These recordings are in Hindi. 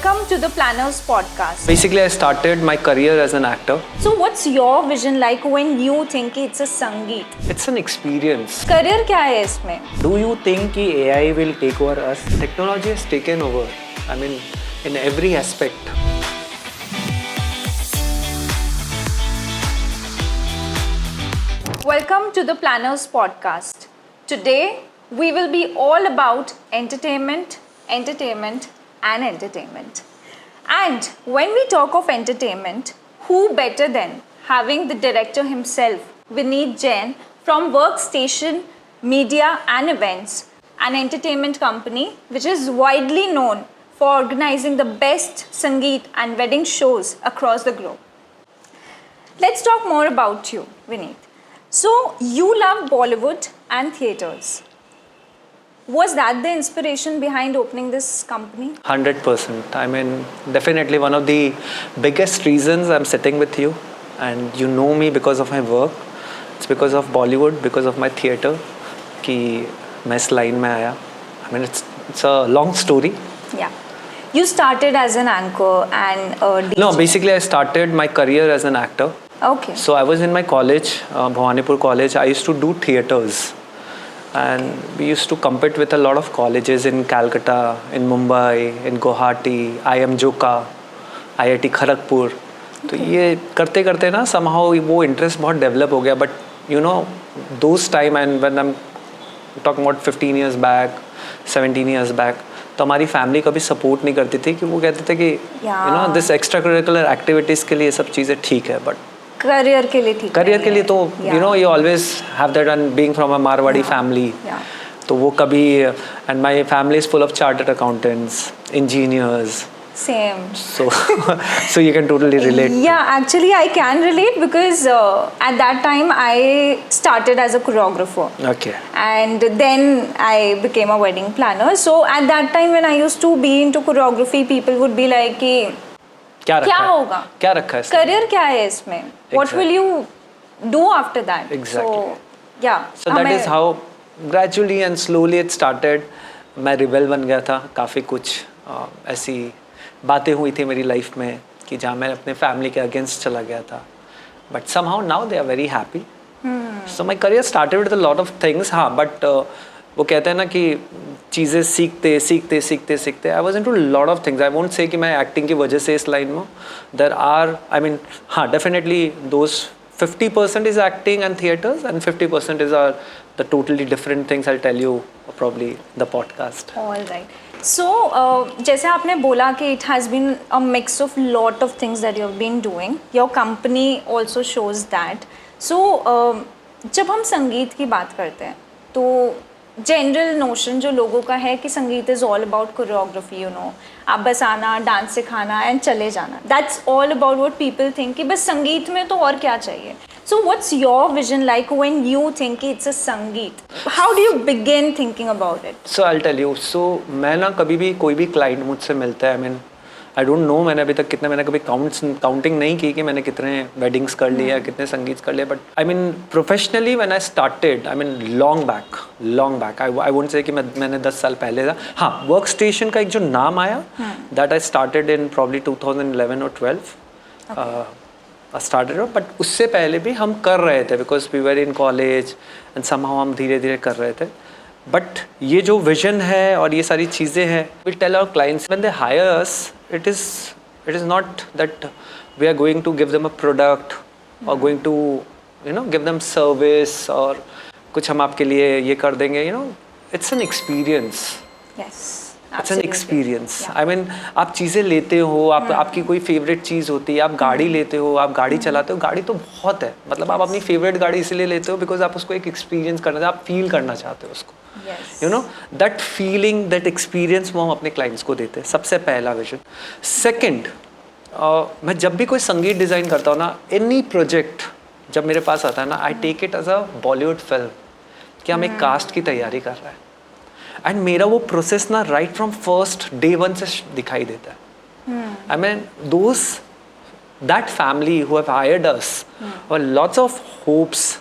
Welcome to the Planners Podcast. Basically, I started my career as an actor. So, what's your vision like when you think it's a Sangeet? It's an experience. Career क्या है इसमें? Do you think कि AI will take over us? Technology has taken over. I mean, in every aspect. Welcome to the Planners Podcast. Today, we will be all about entertainment, and entertainment. And when we talk of entertainment, who better than having the director himself, Vineet Jain, from Workstation Media and Events, an entertainment company which is widely known for organizing the best Sangeet and wedding shows across the globe. Let's talk more about you, Vineet. So, you love Bollywood and theatres. Was that the inspiration behind opening this company? 100%. I mean, definitely one of the biggest reasons I'm sitting with you, and you know me because of my work. It's because of Bollywood, because of my theatre, कि मैं इस line में आया. I mean, it's a long story. Yeah. You started as an anchor and a DJ. No, basically I started my career as an actor. Okay. So I was in my college, Bhawanipur College. I used to do theatres. And we used to compete with a lot of colleges in Calcutta, in Mumbai, in Guwahati, IIM Joka, IIT Kharagpur. तो ये करते करते ना somehow वो interest बहुत develop हो गया. But you know, those time and when I'm talking about 15 years back, 17 years back, तो हमारी फैमिली कभी सपोर्ट नहीं करती थी कि वो कहते थे कि you know this extracurricular activities के लिए सब चीज़ें ठीक है, but करियर के लिए ठीक करियर के लिए तो you know you always have that, and being from a Marwadi family, तो वो कभी, and my family is full of chartered accountants, engineers. Same. So you can totally relate. Yeah, actually I can relate because at that time I started as a choreographer. Okay. And then I became a wedding planner. So at that time when I used to be into choreography, people would be like कि क्या होगा? क्या रखा है? करियर क्या है इसमें? What will you do after that? Exactly. So yeah. So that is how gradually and slowly it started. मैं रिबेल बन गया था. काफ़ी कुछ ऐसी बातें हुई थी मेरी लाइफ में कि जहाँ मैं अपने फैमिली के अगेंस्ट चला गया था. But somehow now they are very happy. So my career started with a lot of things. हाँ, but वो कहते हैं ना कि चीज़ें सीखते I was into a lot of things. I won't say कि मैं एक्टिंग की वजह से इस लाइन में हूँ. There are, I mean, हाँ, definitely those 50% is acting and theatres and 50% is the totally different things I'll tell you probably the podcast. All right. So जैसे आपने बोला कि it has been a mix of lot of things that you have been doing. Your company also shows that. So जब हम संगीत की बात करते हैं तो जनरल नोशन जो लोगों का है कि sangeet is all about choreography, you know, आप बस आना, डांस सिखाना एंड चले जाना. That's all about what people think कि बस संगीत में तो और क्या चाहिए. So what's your vision like when you think it's a sangeet? How do you begin thinking about it? So I tell you. So मैं ना कभी भी कोई भी क्लाइंट मुझसे मिलता है, I mean I don't know मैंने अभी तक कितने, मैंने कभी काउंटिंग नहीं की कि मैंने कितने वेडिंग्स कर लिए या कितने संगीत कर लिए. But I mean professionally when I started, I mean long back I won't say कि मैंने 10 साल पहले था. हाँ, वर्क स्टेशन का एक जो नाम आया, that I started in probably 2011 और 12 स्टार्टेड. बट उससे पहले भी हम कर रहे थे because we were in college and somehow हम धीरे धीरे कर रहे थे. बट ये जो विजन है और ये सारी चीज़ें हैं, we tell our clients when they hire us, it is not that we are going to give them a product or going to give them service और कुछ हम आपके लिए ये कर देंगे. it's an experience. Yes, it's an experience. I mean, आप चीज़ें लेते हो, आपकी कोई फेवरेट चीज़ होती है, आप गाड़ी लेते हो, आप गाड़ी चलाते हो. गाड़ी तो बहुत है, मतलब आप अपनी फेवरेट गाड़ी इसलिए लेते हो बिकॉज आप उसको एक एक्सपीरियंस करना चाहते हो, आप फील करना चाहते हो उसको. दैट फीलिंग, दैट एक्सपीरियंस वो हम अपने क्लाइंट्स को देते हैं. सबसे पहला विजन. सेकेंड, मैं जब भी कोई संगीत डिज़ाइन करता हूँ ना, एनी प्रोजेक्ट जब मेरे पास आता है ना, I take it as a Bollywood film कि हम एक कास्ट की तैयारी कर रहे हैं. एंड मेरा वो प्रोसेस ना right from first day one से दिखाई देता है. I mean that family who have hired us और लॉट्स ऑफ होप्स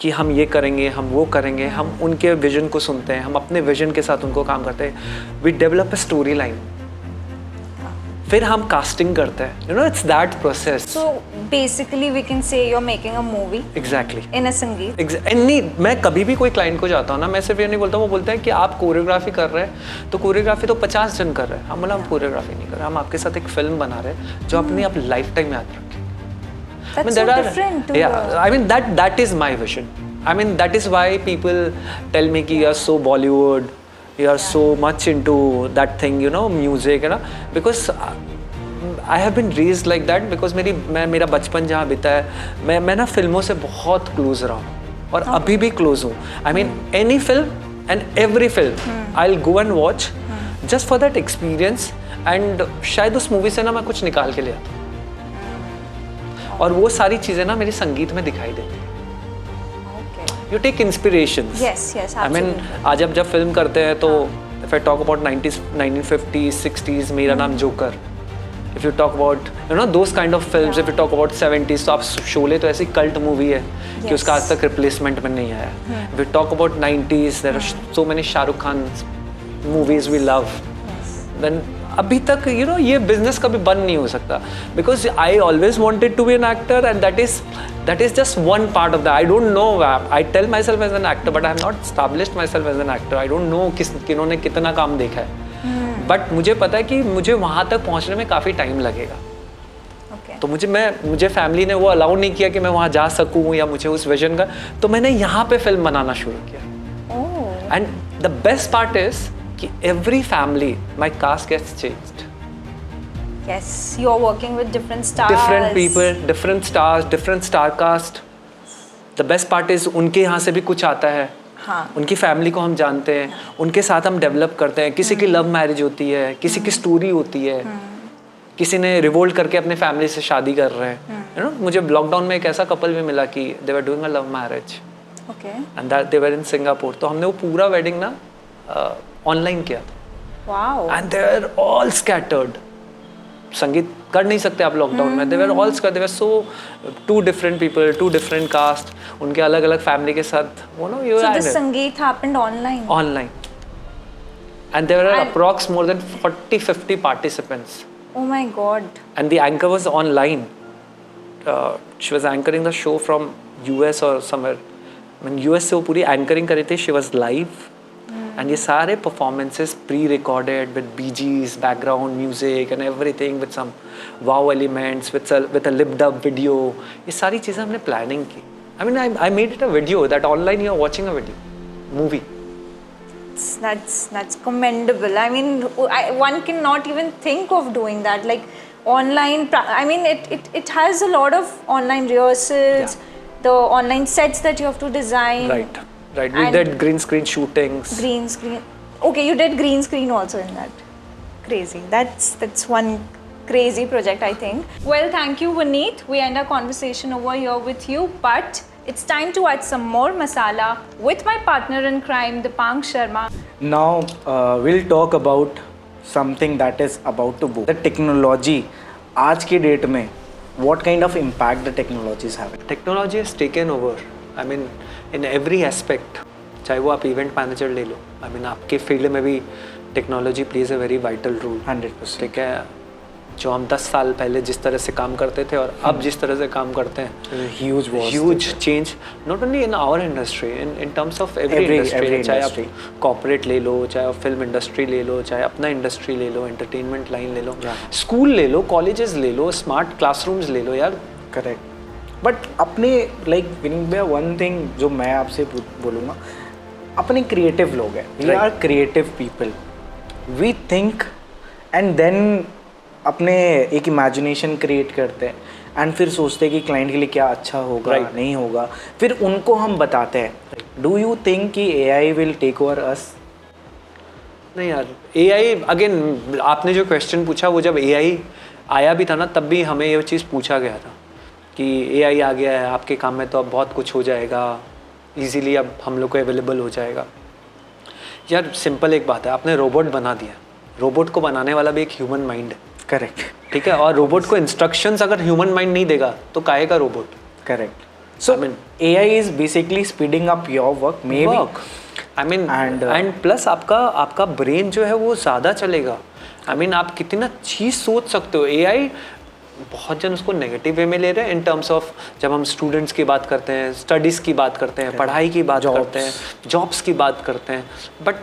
कि हम ये करेंगे, हम वो करेंगे, हम उनके विजन को सुनते हैं, हम अपने विजन के साथ उनको काम करते हैं. We develop a story line फिर हम कास्टिंग करते हैं, you know, it's that process. So basically we can say you're making a movie exactly. in a संगीत. नहीं, मैं कभी भी कोई क्लाइंट को जाता हूँ ना, मैं सिर्फ ये नहीं बोलता हूँ, वो बोलते हैं कि आप कोरियोग्राफी कर रहे हैं, तो कोरियोग्राफी तो 50 जन कर रहे हैं. हम बोला हम कोरियोग्राफी नहीं कर रहे, हम आपके साथ एक फिल्म बना रहे हैं जो अपनी आप लाइफ टाइम याद रखें. That's so different to I mean that is my vision. I mean that is why people tell me कि you are so Bollywood, you are so much into that thing, you know, music, you know, because I have been raised like that because मेरा बचपन जहाँ बीता है, मैं ना फिल्मों से बहुत क्लोज रहा हूँ और अभी भी क्लोज हूँ. I mean any film and every film I'll go and watch just for that experience, and शायद उस मूवी से ना मैं कुछ निकाल के ले आता हूँ और वो सारी चीज़ें ना मेरे संगीत में दिखाई देती हैं. You take inspirations. Yes, I mean, आज जब फिल्म करते हैं तो if I talk about 90s, 1950s, 60s, मेरा नाम joker. If you talk about, you know, those kind of films, if you talk about 70s, तो आप शोले तो ऐसी कल्ट मूवी है कि उसका आज तक रिप्लेसमेंट में नहीं आया. If you talk about 90s, there are so many Shahrukh Khan movies we love. Then अभी तक, you know, ये बिजनेस कभी बंद नहीं हो सकता because I always wanted to be an actor, and that is just one part of that. I don't know, I tell myself as an actor, but I have not established myself as an actor. I don't know किन्होंने कितना काम देखा है, but मुझे पता है कि मुझे वहाँ तक पहुँचने में काफ़ी टाइम लगेगा. तो मुझे फैमिली ने वो अलाउ नहीं किया कि मैं वहाँ जा सकूँ या मुझे उस विजन का, तो मैंने यहाँ पे फिल्म बनाना शुरू किया. And the best part is कि every family, my cast gets changed. Yes, you're working with different stars. Different people, different stars, different star cast. The best part is उनके यहाँ से भी कुछ आता है. हाँ. उनकी फैमिली को हम जानते हैं, उनके साथ हम डेवलप करते हैं. किसी की लव मैरिज होती है, किसी की स्टोरी होती है, किसी ने रिवोल्ट करके अपने फैमिली से शादी कर रहे हैं. You know, मुझे लॉकडाउन में एक ऐसा कपल भी मिला कि they were doing a love marriage. Okay. And that they were in Singapore. तो हमने वो पूरा वेडिंग ना ऑनलाइन किया था. Wow. And they were all scattered. संगीत कर नहीं सकते आप लॉकडाउन में. They were all scattered. They were so two different people, two different caste. उनके अलग अलग फैमिली के साथ, you know, you So had the it. Sangeet happened online. Online. And there were approx more than 40-50 participants. Oh my God. And the anchor was online. She was anchoring the show from US or somewhere. I mean, US से वो पूरी anchoring कर रही थी. She was live. And ये सारे performances pre-recorded with BGs, background music and everything, with some wow elements, with a lipped up video. ये सारी चीज़ें हमने planning की. I mean, I made it a video that online you are watching a video, movie. That's commendable. I mean, one cannot even think of doing that. Like online, I mean, it has a lot of online rehearsals, the online sets that you have to design. Right. We did green screen shootings. Green screen. Okay, you did green screen also in that. Crazy. That's one crazy project, I think. Well, thank you, Vineet. We end our conversation over here with you, but it's time to add some more masala with my partner in crime, Dipang Sharma. Now we'll talk about something that is about to boom. The technology. आज की डेट में what kind of impact the technology is having? Technology has taken over. I mean, in every aspect. चाहे वो आप इवेंट मैनेजर ले लो. I mean, आपके फील्ड में भी technology plays a very vital role. 100%. ठीक है. जो हम 10 साल पहले जिस तरह से काम करते थे और अब जिस तरह से काम करते हैं, huge change, not only in our industry, in terms of every industry. चाहे आप कॉर्पोरेट ले लो, चाहे आप फिल्म इंडस्ट्री ले लो, चाहे अपना इंडस्ट्री ले लो, एंटरटेनमेंट लाइन ले लो, स्कूल ले लो, कॉलेजेस ले लो, स्मार्ट क्लासरूम्स ले लो यार. करेक्ट. बट अपने लाइक विनीत भैया, वन थिंग जो मैं आपसे बोलूँगा, अपने क्रिएटिव लोग हैं. We are creative people. We think and then अपने एक इमेजिनेशन क्रिएट करते हैं एंड फिर सोचते हैं कि क्लाइंट के लिए क्या अच्छा होगा, नहीं होगा, फिर उनको हम बताते हैं. डू यू थिंक कि AI will take over us? नहीं यार, AI अगेन आपने जो क्वेश्चन पूछा, वो जब AI आया भी था ना, तब भी हमें ये चीज़ पूछा गया था कि AI आ गया है आपके काम में, तो अब बहुत कुछ हो जाएगा इजीली, अब हम लोग को अवेलेबल हो जाएगा. यार सिंपल एक बात है, आपने रोबोट बना दिया. रोबोट को बनाने वाला भी एक ह्यूमन माइंड है. करेक्ट. ठीक है. और रोबोट को इंस्ट्रक्शंस अगर ह्यूमन माइंड नहीं देगा तो काहे का robot. Correct. So AI is basically speeding up your work, may be. I mean and plus आपका ब्रेन जो है वो ज़्यादा चलेगा. आई मीन आप कितना चीज़ सोच सकते हो. AI बहुत जन उसको नेगेटिव वे में ले रहे हैं इन टर्म्स ऑफ जब हम स्टूडेंट्स की बात करते हैं, स्टडीज़ की बात करते हैं, पढ़ाई की बात करते हैं, जॉब्स की बात करते हैं. But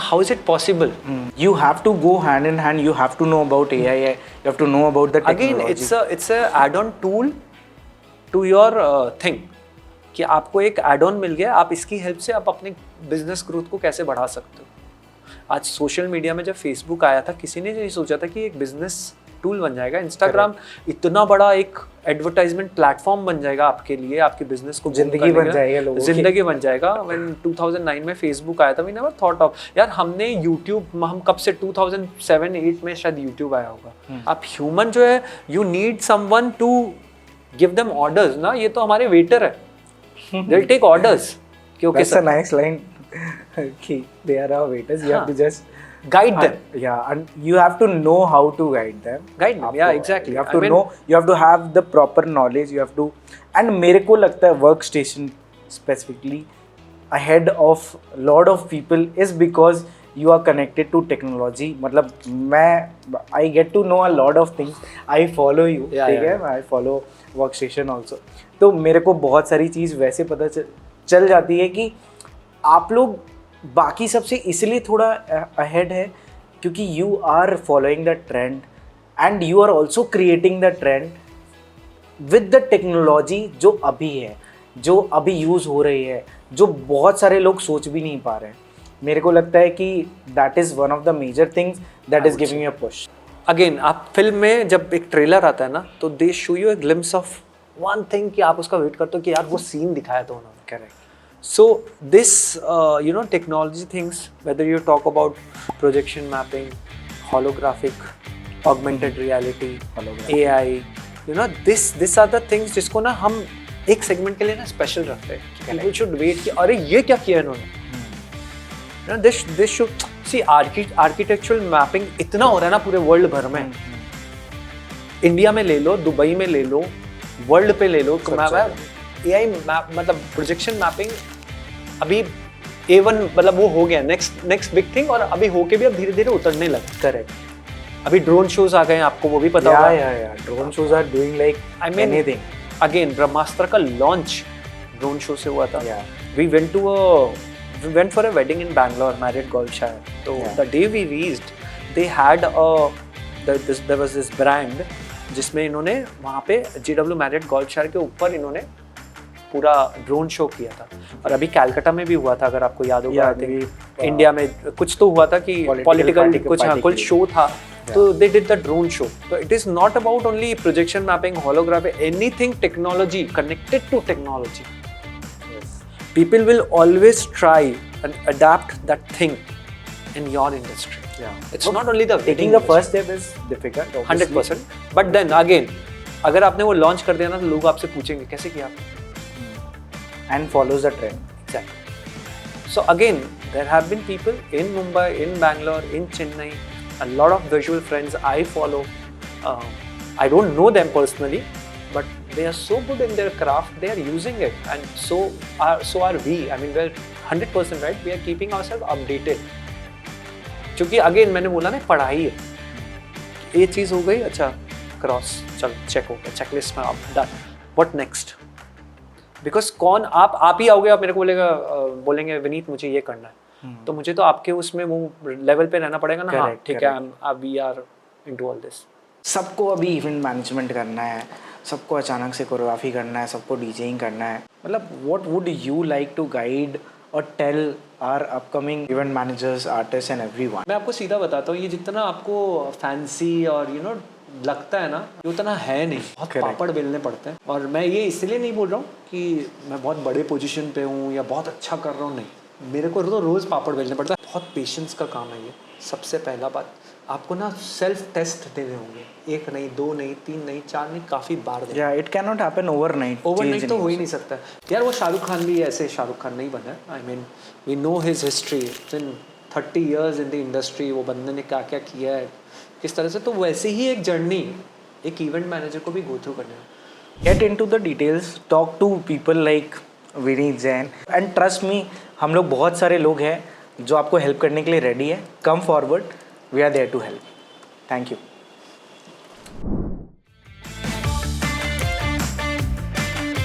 how is it possible? You have to go hand in hand. You have to know about AI. You have to know about the technology. Again, it's a add-on tool to your thing. कि आपको एक एड-ऑन मिल गया, आप इसकी हेल्प से आप अपने बिजनेस ग्रोथ को कैसे बढ़ा सकते हो. आज सोशल मीडिया में जब फेसबुक आया था, किसी ने नहीं सोचा था कि एक बिजनेस टूल बन जाएगा. इंस्टाग्राम इतना बड़ा एक एडवर्टाइजमेंट प्लेटफॉर्म बन जाएगा आपके लिए, आपके बिजनेस को जिंदगी बन जाएगा लोगों की. जिंदगी बन जाएगा. व्हेन 2009 में फेसबुक आया था, वी नेवर थॉट ऑफ यार हमने यूट्यूब, हम कब से 2007-8 में शायद यूट्यूब आया होगा. आप ह्यूमन जो है, you need someone to give them orders ना. ये तो हमारे वेटर है, दे विल टेक ऑर्डर्स. क्योंकि That's a nice line. कि they are our waiters. You have to just guide them. Yeah, and you have to know how to guide them. Guide them, yeah, exactly. You have to know. You have to have the proper knowledge. You have to. And मेरे को लगता है workstation specifically ahead of lot of people is because you are connected to technology. मतलब मैं I get to know a lot of things. I follow you. ठीक है, I follow workstation also. तो मेरे को बहुत सारी चीज़ वैसे पता चल जाती है कि आप लोग बाकी सबसे इसलिए थोड़ा अहेड है क्योंकि you are following the trend and you are also creating the trend with the technology जो अभी है, जो अभी यूज़ हो रही है, जो बहुत सारे लोग सोच भी नहीं पा रहे हैं. मेरे को लगता है कि that is one of the major things that is giving a push. Again आप फिल्म में जब एक ट्रेलर आता है ना, तो they show you a glimpse of one thing कि आप उसका वेट करते हो कि यार वो सीन दिखाया था उन्होंने. Correct. So this, technology things, whether you talk about projection mapping, holographic, augmented reality, AI, these are the things जिसको ना हम एक सेगमेंट के लिए ना स्पेशल रखते हैं. People should wait कि अरे ये क्या किया इन्होंने. This should see architectural mapping इतना हो रहा है ना पूरे वर्ल्ड भर में. इंडिया में ले लो, दुबई में ले लो, वर्ल्ड पे ले लो. AI मैप मतलब प्रोजेक्शन मैपिंग अभी A1 मतलब वो हो गया नेक्स्ट बिग थिंग, और अभी होके भी अब धीरे धीरे उतरने लगा. करेक्ट. अभी ड्रोन शोज आ गए हैं, आपको वो भी पता होगा. या drone shows are doing like anything. Again Brahmastra का लॉन्च ड्रोन शो से हुआ था. We went for a wedding in Bangalore, Marriott Goldshire. तो the day we reached they had there was this brand जिसमें इन्होंने वहाँ पे JW मैरिड गोल्डशायर के ऊपर इन्होंने पूरा ड्रोन शो किया था. और अभी कैलकाटा में भी हुआ था, अगर आपको याद होगा. इंडिया में कुछ तो हुआ था कि पॉलिटिकल कुछ शो था, तो they did the drone show. तो it is not about only projection mapping, holography, anything technology, connected to technology. People will always try and adapt that thing in your industry. It's not only the taking the first step is difficult, 100%. But then again, अगर आपने वो लॉन्च कर दिया ना, तो लोग आपसे पूछेंगे कैसे किया आपने. And follows the trend. Exactly. So again, there have been people in Mumbai, in Bangalore, in Chennai, a lot of visual friends I follow. I don't know them personally, but they are so good in their craft, they are using it, and so are we. I mean, we're 100% right. We are keeping ourselves updated. क्योंकि अगेन मैंने बोला ना, पढ़ाई है. ये चीज़ हो गई, अच्छा क्रॉस, चल चेक हो गया, चेकलिस्ट में आप डन. What next? बिकॉज कौन आप ही आओगे, आप मेरे को बोलेंगे विनीत मुझे ये करना है, तो मुझे तो आपके उसमें वो लेवल पे रहना पड़ेगा ना. हाँ ठीक है, we are into all this. सबको अभी इवेंट मैनेजमेंट करना है, सबको अचानक से कोरियोग्राफी करना है, सबको डीजेइंग करना है. मतलब what would you like to guide और tell our upcoming event managers, artist and everyone? मैं आपको सीधा बताता हूँ, ये जितना आपको फैंसी और लगता है ना, ये उतना है नहीं. बहुत पापड़ बेलने पड़ते हैं. और मैं ये इसलिए नहीं बोल रहा हूँ कि मैं बहुत बड़े पोजीशन पे हूँ या बहुत अच्छा कर रहा हूँ, नहीं. मेरे को तो रोज़ पापड़ बेलने पड़ता है. बहुत पेशेंस का काम है ये. सबसे पहला बात, आपको ना सेल्फ टेस्ट देने होंगे. 1 नहीं, 2 नहीं, 3 नहीं, 4 नहीं, काफ़ी बार देने. It can not happen overnight. Overnight तो हो ही नहीं सकता यार. वो शाहरुख खान भी ऐसे शाहरुख खान नहीं बना. I mean we know his history. In 30 years in the industry वो बंदे ने क्या क्या किया है, किस तरह से. तो वैसे ही एक जर्नी एक इवेंट मैनेजर को भी गो थ्रू करना है. Get into the details, talk to people like Vineet Jain, and trust me, हम लोग बहुत सारे लोग हैं जो आपको हेल्प करने के लिए रेडी है. Come forward, we are there to help. Thank you.